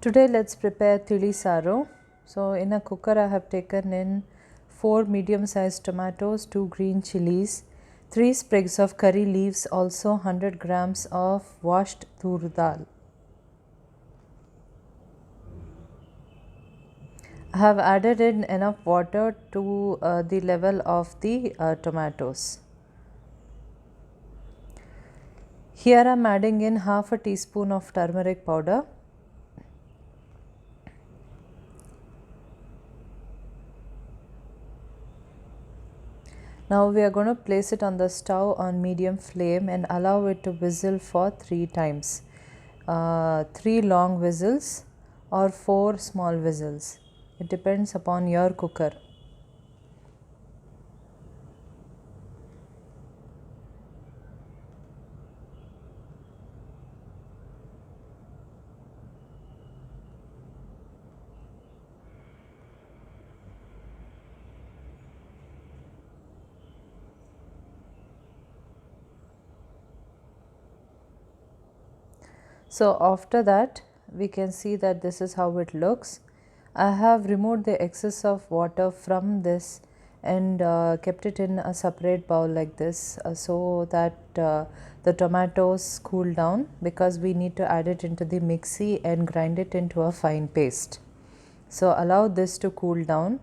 Today let's prepare Thilli Saaru. So in a cooker I have taken in 4 medium sized tomatoes, 2 green chilies, 3 sprigs of curry leaves, also 100 grams of washed tur dal. I have added in enough water to the level of the tomatoes. Here I am adding in half a teaspoon of turmeric powder. Now we are going to place it on the stove on medium flame and allow it to whistle for 3 times. 3 long whistles or 4 small whistles. It depends upon your cooker. So after that we can see that this is how it looks. I have removed the excess of water from this and kept it in a separate bowl like this so that the tomatoes cool down, because we need to add it into the mixie and grind it into a fine paste. So allow this to cool down.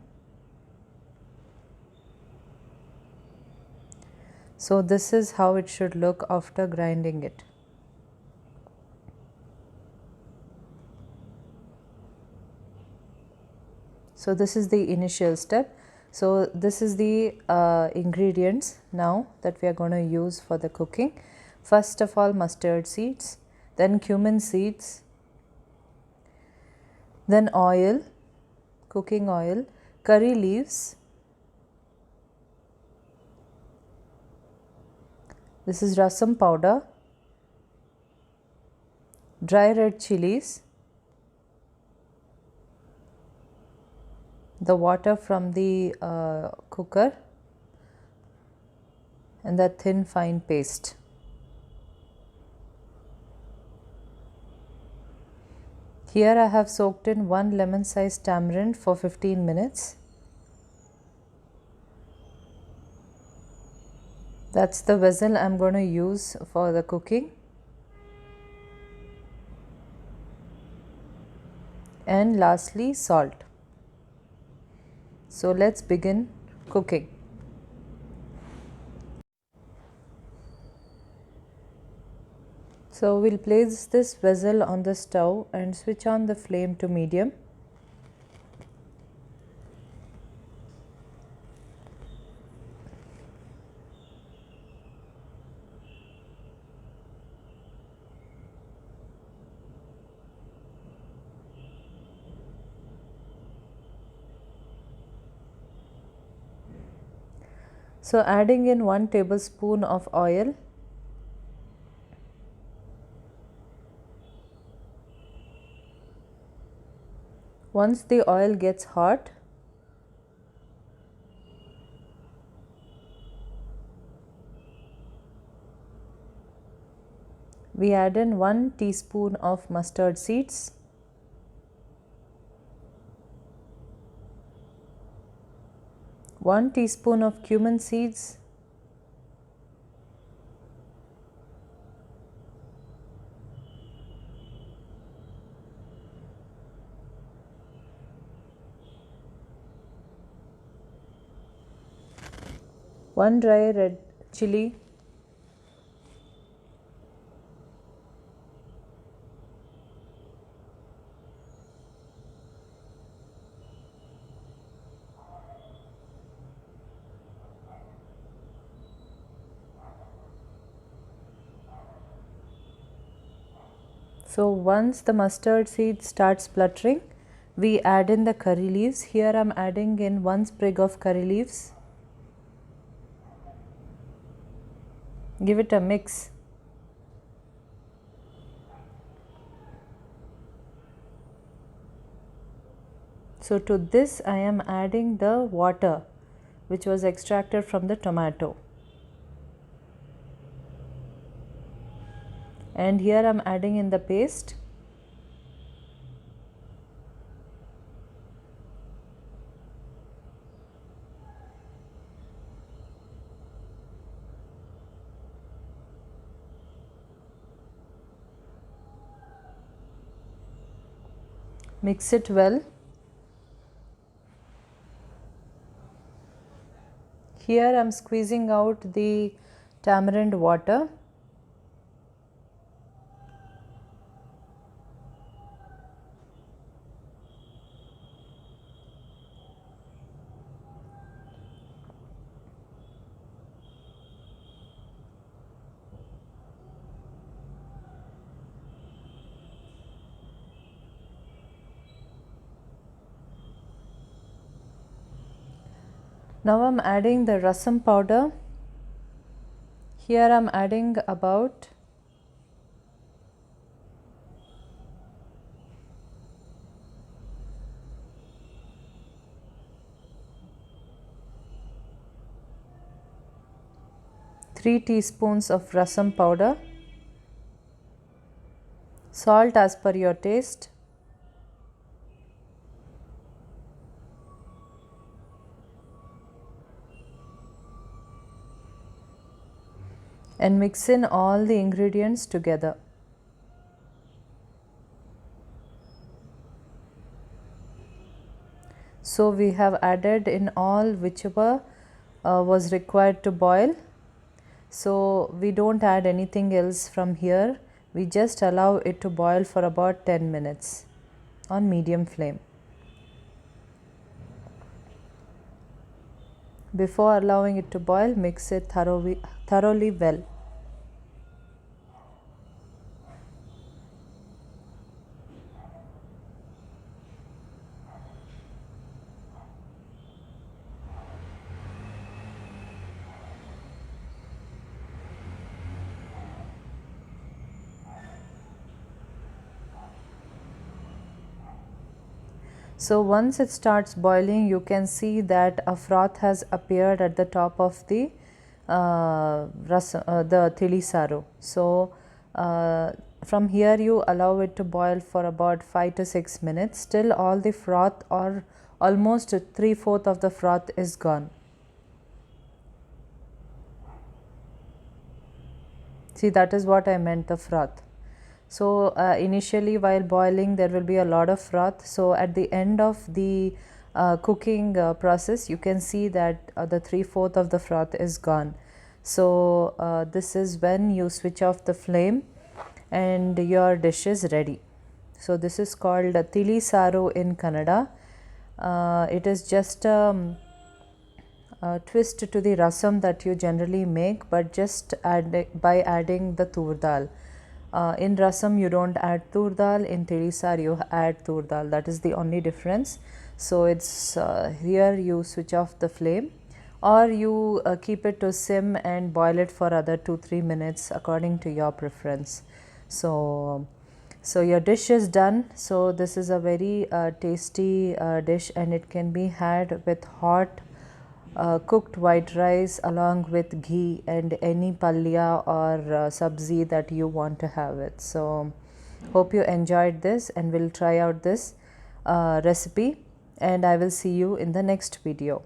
So this is how it should look after grinding it. So this is the initial step. So this is the ingredients now that we are going to use for the cooking. First of all, mustard seeds, then cumin seeds, then oil, cooking oil, curry leaves. This is rasam powder, dry red chilies, the water from the cooker, and the thin fine paste. Here I have soaked in 1 lemon sized tamarind for 15 minutes. That's the vessel I am going to use for the cooking. And lastly, salt. So let's begin cooking. So we'll place this vessel on the stove and switch on the flame to medium. So adding in 1 tablespoon of oil, once the oil gets hot, we add in 1 teaspoon of mustard seeds, one teaspoon of cumin seeds, one dry red chili, so once the mustard seed starts spluttering, we add in the curry leaves. Here I am adding in 1 sprig of curry leaves. Give it a mix. So to this I am adding the water which was extracted from the tomato. And here I am adding in the paste. Mix it well. Here I am squeezing out the tamarind water. Now I am adding the rasam powder. Here I am adding about 3 teaspoons of rasam powder, salt as per your taste, and mix in all the ingredients together. So we have added in all whichever was required to boil. So we don't add anything else from here. We just allow it to boil for about 10 minutes on medium flame. Before allowing it to boil, mix it thoroughly well. So once it starts boiling, you can see that a froth has appeared at the top of the the Thilli Saaru. So from here you allow it to boil for about 5 to 6 minutes till all the froth, or almost 3/4 of the froth, is gone. See, that is what I meant, the froth. So initially while boiling there will be a lot of froth. So at the end of the cooking process, you can see that the 3/4 of the froth is gone. So this is when you switch off the flame and your dish is ready. So this is called Thilli Saaru in Kannada. It is just twist to the rasam that you generally make, but just by adding the tur dal. In rasam you don't add tur dal, in Thilli Saaru you add tur dal. That is the only difference. So it's here you switch off the flame, or you keep it to sim and boil it for other 2-3 minutes according to your preference. So your dish is done. So this is a very tasty dish, and it can be had with hot cooked white rice along with ghee and any palya or sabzi that you want to have it. So hope you enjoyed this and will try out this recipe, and I will see you in the next video.